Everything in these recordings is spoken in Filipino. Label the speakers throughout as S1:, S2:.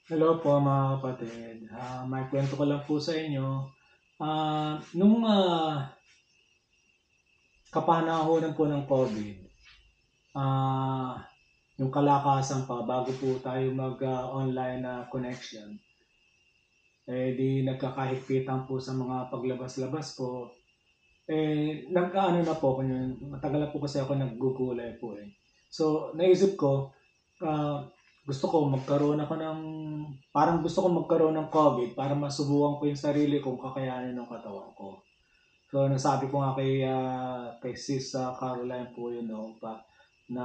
S1: Hello po mga kapatid. May kwento ko lang po sa inyo. Nung kapanahonan po ng COVID, ah, yung kalakasan pa bago po tayo mag-online connection, di nagkakahigpitan po sa mga paglabas-labas po. Nagkaano na po ako yun. Matagal na po kasi ako naggugulay po eh. So, naisip ko, ah, gusto ko magkaroon ako ng, parang gusto ko magkaroon ng COVID para masubukan ko yung sarili kong kakayanin ng katawan ko. So, nasabi ko nga kay Sis Caroline po yun, no, na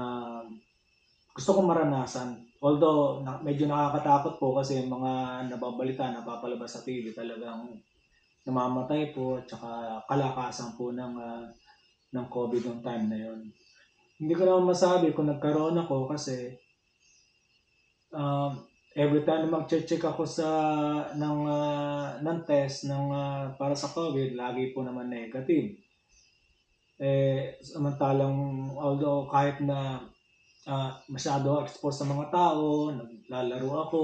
S1: gusto kong maranasan. Although, medyo nakakatakot po kasi yung mga nababalita, napapalabas sa TV, talagang namamatay po, at saka kalakasan po ng COVID noong time na yun. Hindi ko naman masabi kung nagkaroon ako kasi um, every time na mag-check ako ng test para sa COVID, lagi po naman negative. Samantalang although kahit na masyado exposed sa mga tao, naglalaro ako,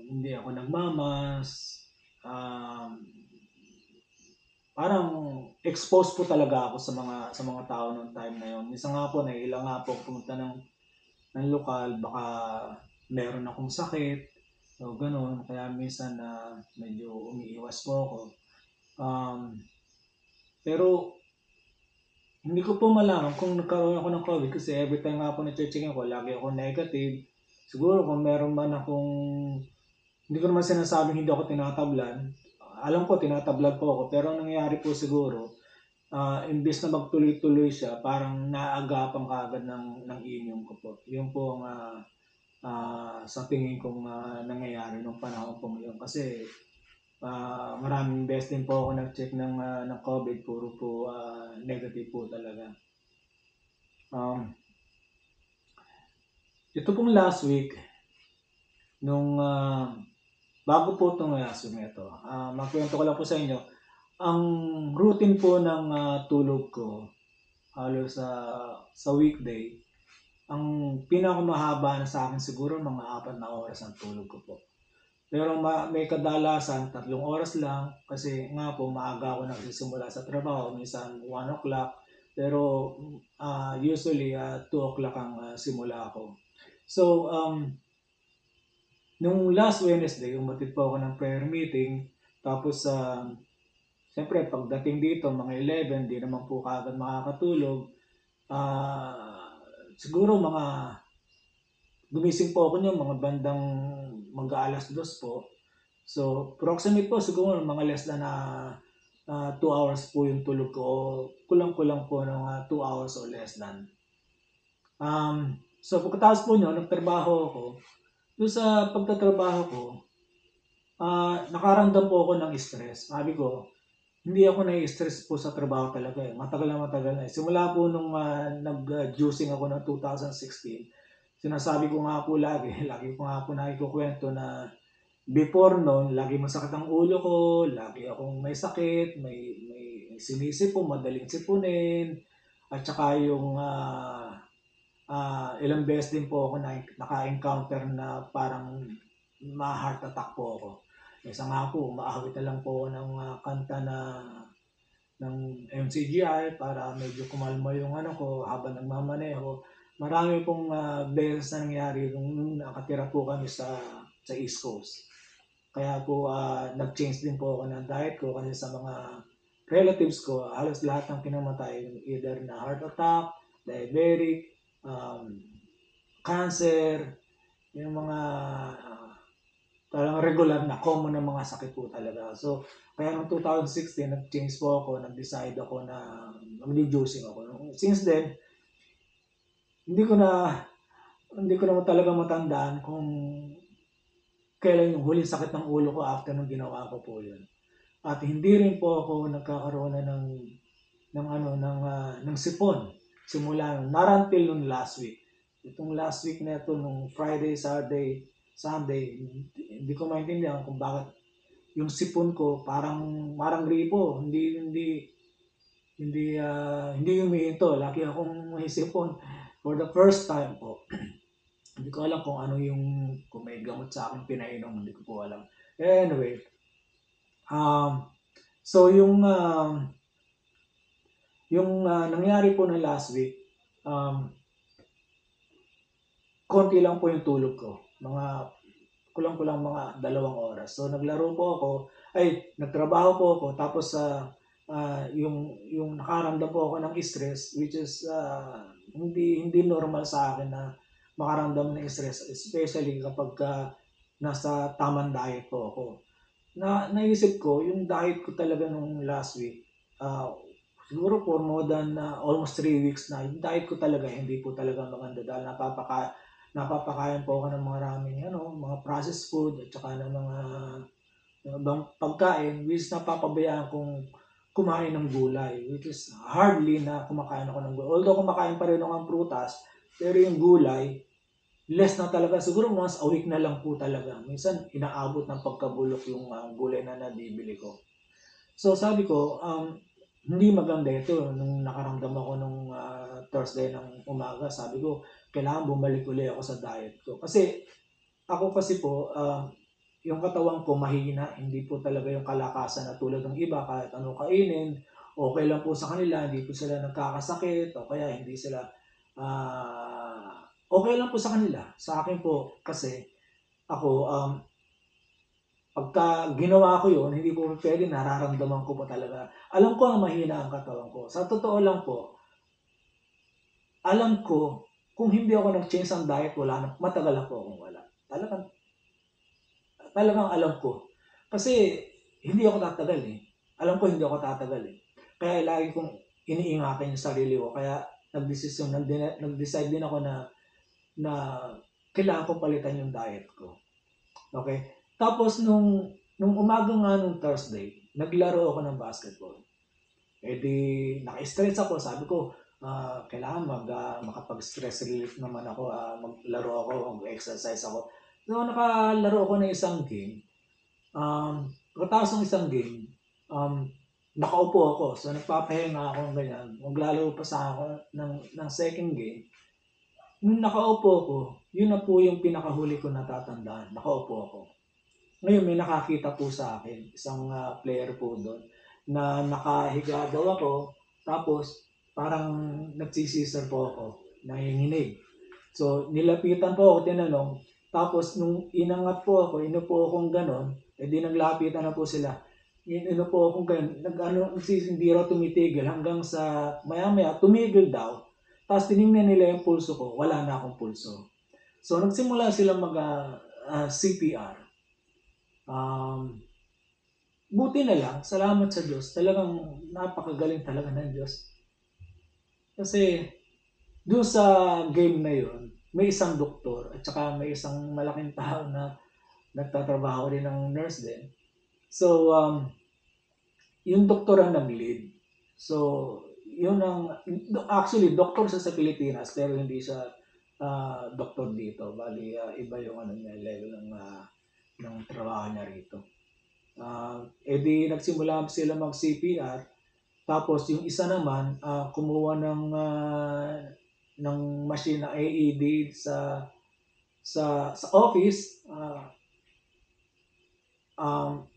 S1: hindi ako nagmamas, um, parang exposed po talaga ako sa mga tao noong time na yon. Minsan nga po, naiilang nga po pumunta ng lokal, baka meron akong sakit, o gano'n. Kaya minsan na medyo umiiwas po ako. Um, pero hindi ko po malaman kung nagkaroon ako ng COVID kasi every time nga po na-checkin ko, lagi ako negative. Siguro kung meron man akong, hindi ko naman sinasabing hindi ako tinatablan. Alam ko, tinatablan po ako. Pero ang nangyayari po siguro, imbes na magtuloy-tuloy siya, parang naagapan kaagad ng immune ko po. Yun po ang sa tingin kong nangyayari nung panahon po yun. Kasi maraming beses din po ako nag-check ng COVID, puro po negative po talaga. Ito pong last week, nung bago po itong last week na ito, magkwento ko lang po sa inyo, ang routine po ng tulog ko, halos sa weekday, ang pinakamahaba na sa akin siguro mga 4 na oras ang tulog ko po. Pero may kadalasan 3 oras lang kasi nga po maaga ako nagsisimula sa trabaho, minsan 1 o'clock, pero usually 2 o'clock ang simula ko. So, nung last Wednesday, umatid po ako ng prayer meeting, tapos siyempre pagdating dito mga 11, di naman po kaagad makakatulog. Siguro gumising po ako niyo mga bandang mag-aalas 2 po. So, approximate po siguro mga less than 2 hours po yung tulog ko, o kulang-kulang po ng 2 hours or less than. So, pagkatapos po nyo, nagtrabaho ako. Doon sa pagtatrabaho ko, nakaramdam po ako ng stress. Sabi ko, hindi ako na-stress po sa trabaho talaga eh. Matagal na. Simula po nung nag-juicing ako ng 2016, sinasabi ko nga po lagi, lagi ko nga po nakikukwento na before noon, lagi masakit ang ulo ko, lagi akong may sakit, may sinisipon, madaling sipunin, at saka yung ilang beses din po ako naka-encounter na parang ma-heart attack po ako. Isa nga po, maahawit na lang po ng kanta ng MCGI para medyo kumalma yung ko habang nagmamaneho. Marami pong beses na nangyari nung nakatira po kami sa East Coast. Kaya po nag-change din po ako ng diet ko kasi sa mga relatives ko, halos lahat ng pinamatay, either na heart attack, diabetic, cancer, yung mga talagang regular na common na mga sakit po talaga. So, kaya noong 2016, nag-change po ako, nag-decide ako na mag-reducing ako. Since then, hindi ko na talaga matandaan kung kailan yung huling sakit ng ulo ko after nung ginawa ko po yun. At hindi rin po ako nagkakaroon na ng sipon simula not until nung last week. Itong last week na ito, nung Friday, Saturday, Sunday, hindi ko maintindihan kung bakit yung sipon ko parang gripo, hindi humihinto. Lagi akong may sipon for the first time po. Hindi ko alam kung may gamot gamot sa akin pinainom, hindi ko po alam. Anyway, so yung nangyari po na last week, konti lang po yung tulog ko. Kulang-kulang mga 2 oras. So naglaro po ako, nagtrabaho po ako, tapos yung nakaramdam po ako ng stress, which is hindi normal sa akin na makaramdam ng stress, especially kapag nasa tamang diet po ako. Naisip ko, yung diet ko talaga nung last week, siguro for more than almost 3 weeks na, yung diet ko talaga hindi po talaga maganda dahil napapakain po ako ng maraming mga processed food at saka ng mga ibang pagkain, which is napapabayaan kong kumain ng gulay, which is hardly na kumakain ako ng gulay. Although kumakain pa rin ako ng prutas, pero yung gulay, less na talaga. Siguro once a week na lang po talaga. Minsan, inaabot ng pagkabulok yung gulay na nabibili ko. So sabi ko, hindi maganda ito. Nung nakaramdam ako nung Thursday ng umaga, sabi ko, kailangan bumalik ulit ako sa diet ko. Kasi, ako kasi po, yung katawan ko mahina, hindi po talaga yung kalakasan na tulad ng iba, kahit ano kainin, okay lang po sa kanila, hindi po sila nagkakasakit, o kaya hindi sila, okay lang po sa kanila. Sa akin po, kasi, ako, pagka ginawa ko yun, hindi po pwede, nararamdaman ko po talaga. Alam ko na mahina ang katawan ko. Sa totoo lang po, alam ko, kung hindi ako nag-change ang diet, matagal na po akong wala. Talagang alam ko. Kasi, hindi ako tatagal eh. Alam ko hindi ako tatagal eh. Kaya lagi kong iniingatan yung sarili ko. Kaya, nag-decide din ako na kailangan ko palitan yung diet ko. Okay? Tapos, nung umaga nga nung Thursday, naglaro ako ng basketball. Naka-stress ako. Sabi ko, kailangan makapag-stress relief naman ako. Maglaro ako, mag-exercise ako. So, nakalaro ako ng isang game. Pagkatapos ng isang game, nakaupo ako. So, nagpapahinga ako ganyan. Maglalaro pa sa ako ng second game. Nung nakaupo ako, yun na po yung pinakahuli ko natatandaan. Nakaupo ako. Ngayon, may nakakita po sa akin, isang player po doon, na nakahiga daw ako, tapos parang nagsisisir po ako, nanginginig. So, nilapitan po ako, tinanong, tapos nung inangat po ako, inupo akong ganon, edi naglapitan na po sila. Inupo akong ganon, hindi raw tumitigil hanggang sa maya-maya, tumigil daw. Tapos tinignan nila yung pulso ko, wala na akong pulso. So, nagsimula sila CPR. Buti na lang, salamat sa Diyos, talagang napakagaling talaga ng Diyos. Kasi, doon sa game na yun, may isang doktor at saka may isang malaking tao na nagtatrabaho rin ng nurse din. So, yung doktor ang nag-lead. So, yun actually, doktor siya sa Pilipinas, pero hindi siya doktor dito. Bali, iba yung level ng trabaho niya rito. Nagsimula sila mag-CPR, tapos yung isa naman, kumuha ng machine na AED sa office,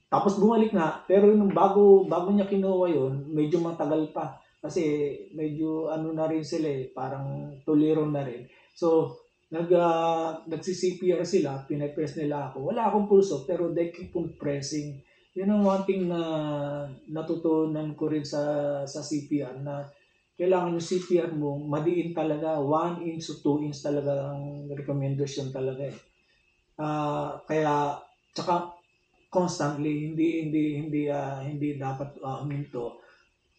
S1: tapos bumalik na, pero nung bago niya kinuha yun, medyo matagal pa kasi medyo na rin sila parang tuliro na rin. So nagsi-CPR sila, pinapress nila ako. Wala akong pulso pero they keep on pressing. Yun ang one thing na natutunan ko rin sa CPR, na kailangan yung CPR mo, madiin talaga, 1 inch to 2 inch talaga ang recommendation talaga eh. Kaya, tsaka constantly, hindi dapat huminto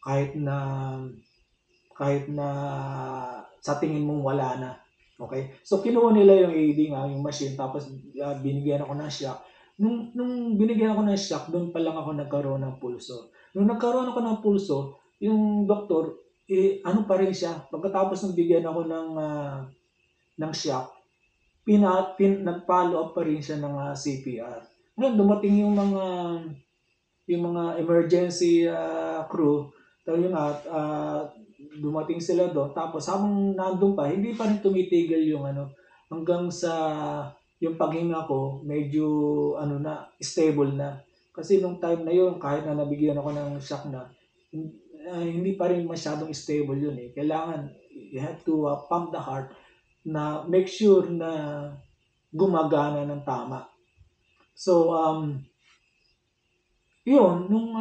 S1: kahit na sa tingin mong wala na. Okay? So, kinuha nila yung AED nga, yung machine, tapos binigyan ako ng shock. Nung binigyan ako ng shock, doon pa lang ako nagkaroon ng pulso. Nung nagkaroon ako ng pulso, yung doktor, pa rin siya. Pagkatapos ng bigyan ako ng shock, nag-follow up pa rin siya ng CPR. Ngayon, dumating yung mga emergency crew, dumating sila doon. Tapos habang nandun pa, hindi pa rin tumitigil yung hanggang sa yung paghinga ko medyo stable na. Kasi nung time na yun, kahit na nabigyan ako ng shock na, hindi pa rin masyadong stable yun eh. Kailangan, you have to pump the heart na make sure na gumagana ng tama. So, yun, nung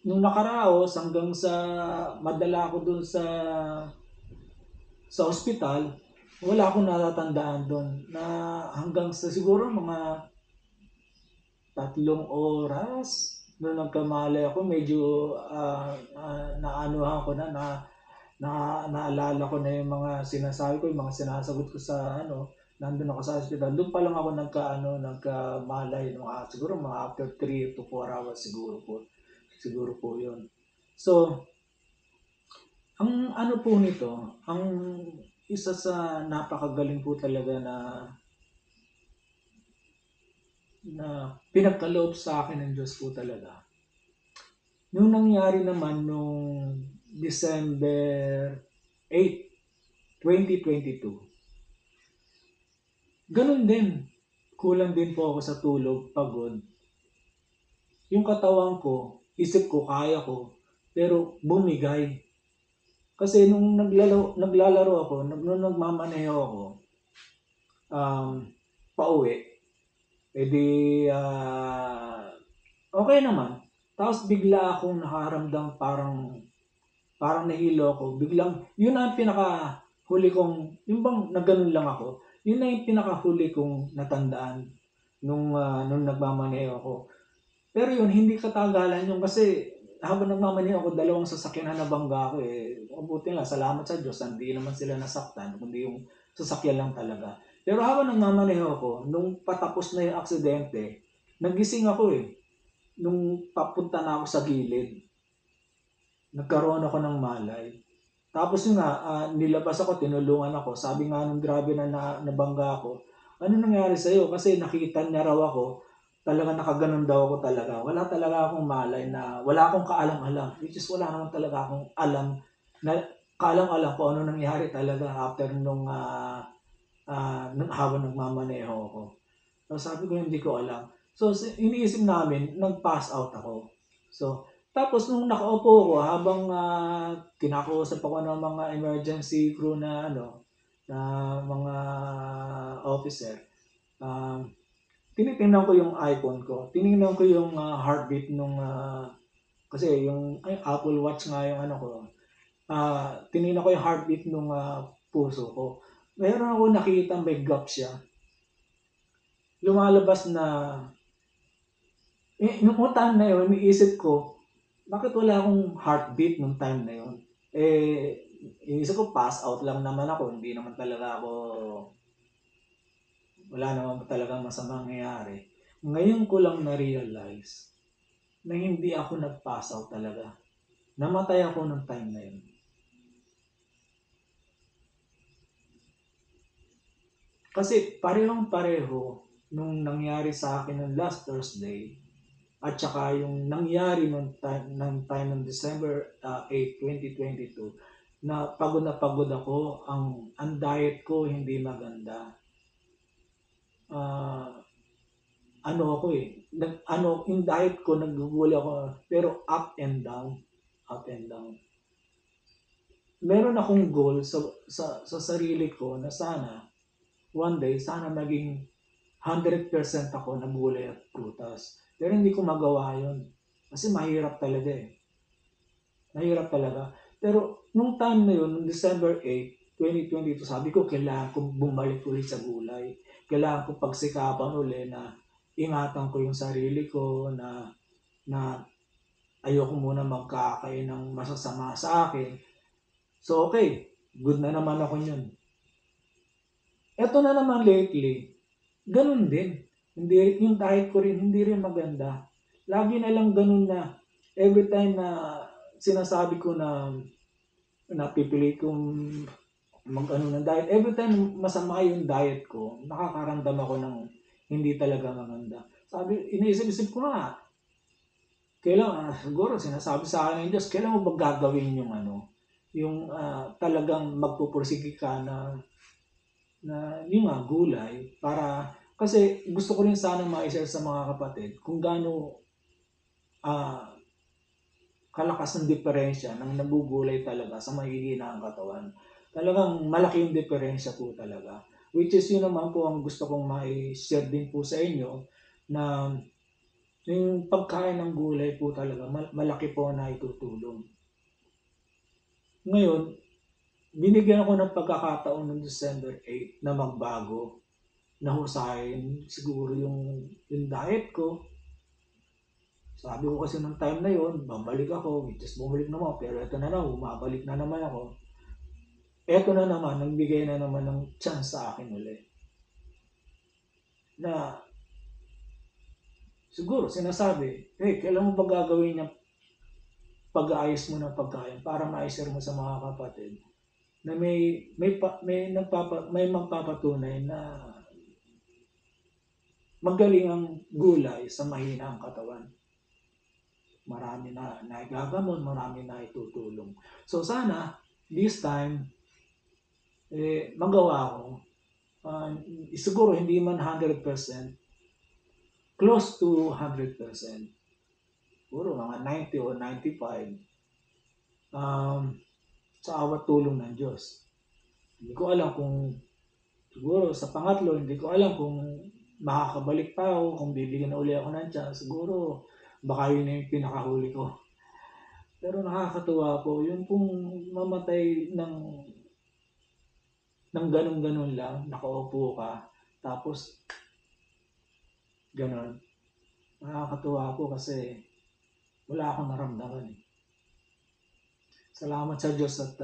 S1: nakaraos hanggang sa madala ako dun sa ospital, wala akong natatandaan doon na hanggang sa siguro mga 3 oras nung nagkamali ako, medyo naanuhan ko naalala ko na yung mga sinasabi ko, yung mga sinasagot ko sa nandun ako sa hospital. Doon pa lang ako nagkamalay, siguro mga after 3 to 4 hours siguro po yun. So, ang po nito, ang isa sa napakagaling po talaga na pinagkaloob sa akin ng Diyos po talaga. Nung nangyari naman nung December 8, 2022, ganun din. Kulang din po ako sa tulog, pagod. Yung katawan ko, isip ko, kaya ko, pero bumigay. Kasi nung naglalaro ako, nung nagmamaneho ako, pauwi, okay naman. Tapos bigla akong nakaramdam parang nahilo ako. Biglang, yun ang pinakahuli kong, yung bang nagganon lang ako, yun na yung pinakahuli kong natandaan nung nagmamaneho ako. Pero yun, hindi katagalan yun kasi habang nagmamaneho ako, 2 sasakyan na nabangga ako eh. Mabuti nga, salamat sa Diyos, hindi naman sila nasaktan, kundi yung sasakyan lang talaga. Pero habang nagmamaneho ako, nung patapos na yung aksidente, nagising ako eh. Nung papunta na ako sa gilid, nagkaroon ako ng malay. Tapos yun nga, nilabas ako, tinulungan ako. Sabi nga nung driver na nabangga ako, ano nangyari sa'yo? Kasi nakita niya raw ako, talaga nakaganon daw ako talaga. Wala talaga akong malay na, wala akong kaalam-alam. Which is wala naman talaga akong alam, na kaalam-alam kung ano nangyari talaga after nung habang nagmamaneho ako. So sabi ko, hindi ko alam. So iniisip namin, nag-pass out ako. So, tapos nung nakaupo ko habang kinakausap ako ng mga emergency crew na mga officer, tinitingnan ko yung iPhone ko. Tiningnan ko yung heartbeat nung kasi yung Apple Watch nga yung ko. Tiningnan ko yung heartbeat nung puso ko. Meron ako nakita may gap siya. Lumalabas na nung time na yun, iniisip ko, bakit wala akong heartbeat nung time na yun? Iniisip ko, pass out lang naman ako. Hindi naman talaga ako, wala naman talagang masamang nangyayari. Ngayon ko lang na-realize na hindi ako nag-pass out talaga. Namatay ako nung time na yun. Kasi parehong-pareho nung nangyari sa akin ng last Thursday at saka yung nangyari ng time ng December 8, 2022 na pagod ako, ang diet ko hindi maganda. Ako yung diet ko nagguguli ako pero up and down. Meron akong goal sa sarili ko na sana one day sana maging 100% ako na gulay at prutas. Pero hindi ko magawa yun. Kasi mahirap talaga eh. Mahirap talaga. Pero nung time na yun, nung December 8, 2022, sabi ko kailangan ko bumalik ulit sa gulay. Kailangan ko pagsikapan ulit na ingatan ko yung sarili ko na ayoko muna magkakain ng masasama sa akin. So okay, good na naman ako yun. Eto na naman lately, ganun din. Yung diet ko rin, hindi rin maganda. Lagi na lang ganun na every time na sinasabi ko na napipili kong ng diet, every time masama yung diet ko, nakakaramdam ako ng hindi talaga maganda. Iniisip-isip ko nga, siguro sinasabi sa akin ng Diyos, kailan mo ba gagawin yung talagang magpupursige ka na na yung nga gulay para kasi gusto ko rin sana ma-share sa mga kapatid kung gaano ah, kalakas ng diferensya ng nabugulay talaga sa mahihina ang katawan. Talagang malaki yung diferensya po talaga. Which is yun naman po ang gusto kong ma-share din po sa inyo na yung pagkain ng gulay po talaga malaki po na itutulong. Ngayon, binigyan ako ng pagkakataon noong December 8 na magbago. Nahusayin siguro yung diet ko. Sabi ko kasi nung time na yon, babalik ako, which is bumalik naman, pero ito na lang, bumabalik na naman ako. Ito na naman, nagbigay na naman ng chance sa akin ulit. Na siguro sinasabi, hey, kailan mo ba gagawin yung pag-aayos mo ng pagkain para ma-share mo sa mga kapatid na may magpapatunay na magaling ang gulay sa mahina ang katawan. Marami na nagagamon, marami na itutulong. So sana, this time, magawa ko. Siguro hindi man 100%, close to 100%. Siguro mga 90 o 95. Sa awat tulong ng Diyos. Hindi ko alam kung, siguro sa pangatlo, hindi ko alam kung makakabalik pa ako, kung bibigyan na uli ako ng chance. Siguro, baka yun na yung pinakahuli ko. Pero nakakatuwa po, yung kung mamatay ng ganun-ganun lang, nakaupo ka, tapos ganun. Nakakatuwa po kasi wala akong naramdaman. Salamat sa Diyos at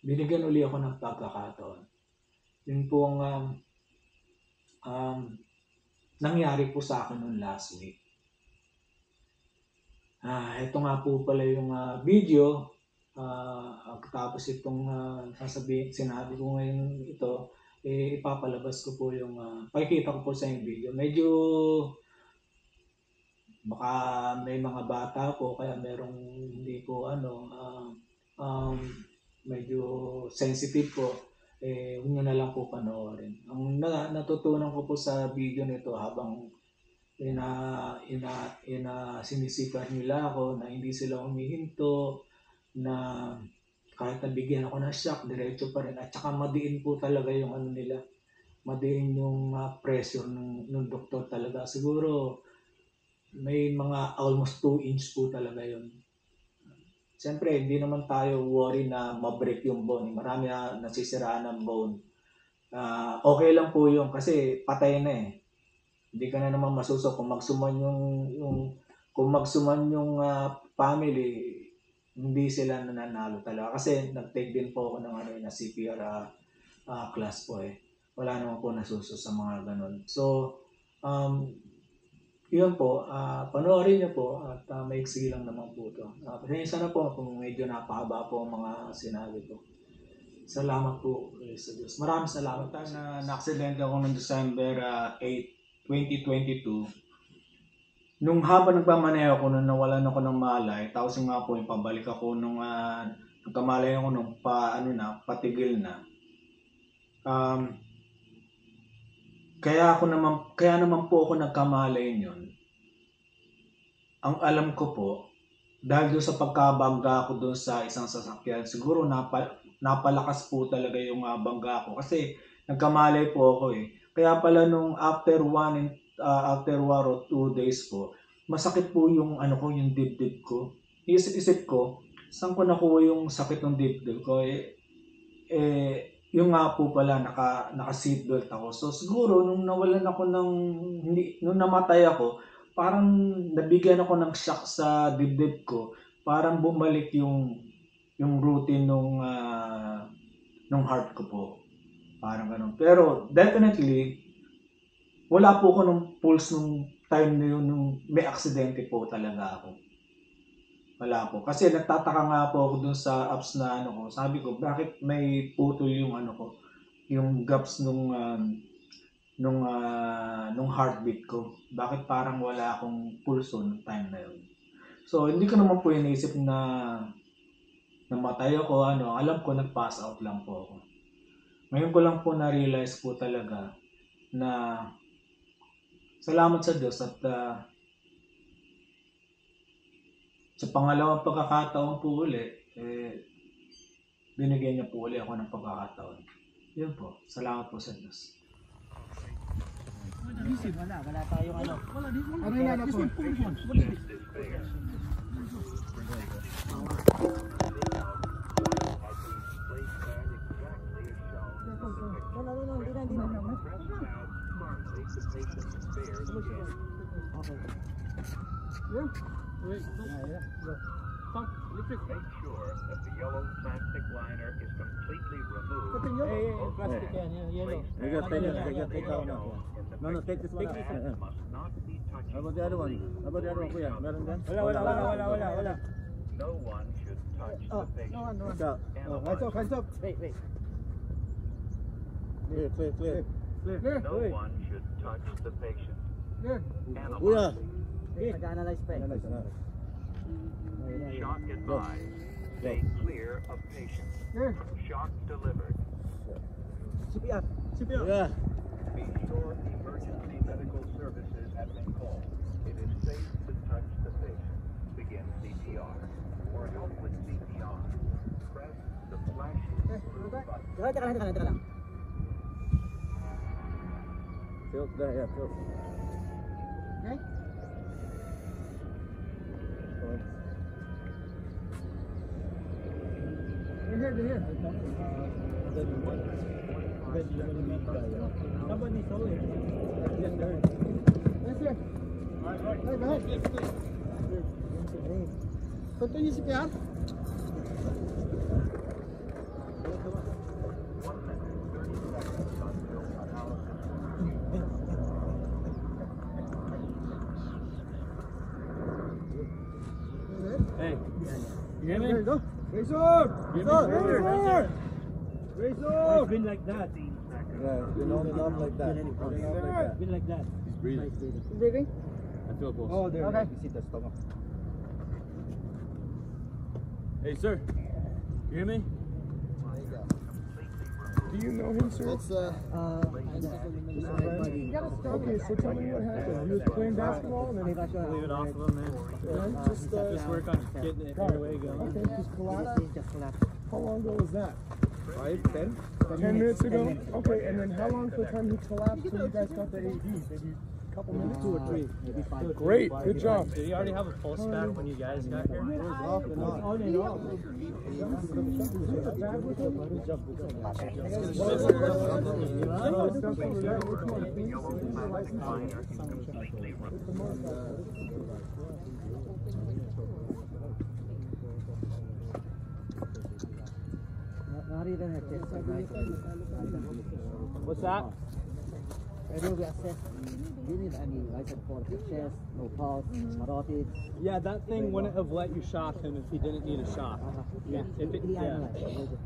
S1: binigyan uli ako ng pagkakataon. Yun po ang nangyari po sa akin noong last week. Ito nga po pala yung video. Tapos itong sinabi ko ngayon ito, ipapalabas ko po yung, pakikita ko po sa yung video. Medyo, baka may mga bata po, kaya merong hindi po medyo sensitive po. Huwag nyo na lang po panoorin. Ang natutunan ko po sa video nito habang sinisipan nila ako na hindi sila humihinto, na kahit nabigyan ako ng shock, diretso pa rin. At saka madiin po talaga yung nila. Madiin yung pressure ng doktor talaga. Siguro may mga almost 2 inch po talaga yun. Siyempre, hindi naman tayo worry na ma-break yung bone. Marami na nasisiraan ng bone. Okay lang po yun kasi patay na eh. Hindi ka na naman masuso kung magsuman yung family, hindi sila nananalo talaga. Kasi nag-take din po ako ng na CPR class po eh. Wala naman po nasuso sa mga ganun. So, yun po, panoorin niyo po at maiksi lang naman po ito. Pasensya na po kung medyo napahaba po ang mga sinabi ko. Salamat po sa Diyos. Maraming salamat. Na-accident ako noong December 8, 2022. Nung habang nagmamaneho ako, nung nawalan ako ng malay, tapos nga po, pabalik ako nung nagkamalay ako nung patigil na. Kaya naman po ako nagkamalay yun. Ang alam ko po, dahil doon sa pagkabangga ko doon sa isang sasakyan, siguro napalakas po talaga yung bangga ko. Kasi nagkamalay po ako eh. Kaya pala nung after 1 or 2 days po, masakit po yung yung dibdib ko. Isip ko, saan ko nakuha yung sakit ng dibdib ko? Yung nga po pala naka-seatbelt ako. So siguro nung nawalan ako nung namatay ako, parang nabigyan ako ng shock sa dibdib ko. Parang bumalik yung routine nung heart ko po. Parang ganun. Pero definitely, wala po ako ng pulse nung time na yun, nung may aksidente po talaga ako. Wala po. Kasi nagtataka nga po ako dun sa apps na ko. Sabi ko, bakit may putol yung yung gaps nung heartbeat ko. Bakit parang wala akong pulso nung time na yun. So, hindi ko naman po iniisip na namatay ako. Alam ko, nag-pass out lang po ako. Ngayon ko lang po na-realize po talaga na salamat sa Diyos at sa pangalawang pagkakataon po uli, binigyan niya po uli ako ng pagkakataon. Yun po. Salamat po sa Diyos.
S2: Wala tayong ano.
S3: Ano yan na po?
S4: Make sure that the yellow plastic liner is completely removed.
S2: Plastic yan, yellow.
S5: Take that one out. No, take this one out.
S4: Must not be touching.
S5: How about the other one? How about the other one, kuya? Meron din?
S2: Wala.
S4: No one should touch the patient.
S5: What's up?
S3: Hands up.
S2: Wait.
S5: Clear.
S4: No one should touch the patient.
S5: Kuya!
S2: Nag-analyze pa eh.
S4: Shock advised. Stay clear of patient. Shock delivered.
S2: CPR.
S5: Kuya!
S4: Be sure emergency medical services have been called. It is safe to touch the patient. Begin CPR. For help with CPR, press the flashing blue button.
S2: Teka lang.
S5: Tilt there, yeah, tilt.
S3: Okay. They're here.
S2: Somebody saw it.
S3: Yes, sir. Hey, go ahead. Continue CPR.
S4: 1 minute, 30 seconds until analysis.
S2: Hey. You hear
S3: There
S2: me?
S3: you go. Razor!
S2: It's been like that.
S5: Yeah, you know, not like that.
S2: It's been like that.
S5: He's breathing.
S3: Breathing?
S5: I feel both.
S3: Oh, there. Okay.
S5: You see the stomach.
S2: Hey, sir. You hear me?
S3: Do you know him, sir?
S5: It's
S3: Okay, so tell me what happened. You was playing basketball and then
S2: Leave it off of him, man.
S3: just
S2: work on getting the airway going.
S3: okay, just collapsed. How long ago was that?
S5: 5, 10.
S3: 10 minutes ago? Okay, and then how long from the time he collapsed till you guys got the AD? Maybe a couple minutes?
S2: 2 or 3, maybe 5.
S3: Great, good job.
S2: Did he already have a pulse back when you guys got here?
S5: Off and on.
S2: What's that?
S6: Will we assess? Do you need any license for the chest, no pulse, carotid?
S2: Yeah, that thing wouldn't have let you shock him if he didn't need a shock.
S6: Yeah.
S2: If it,
S6: He
S2: yeah.
S6: analyzed.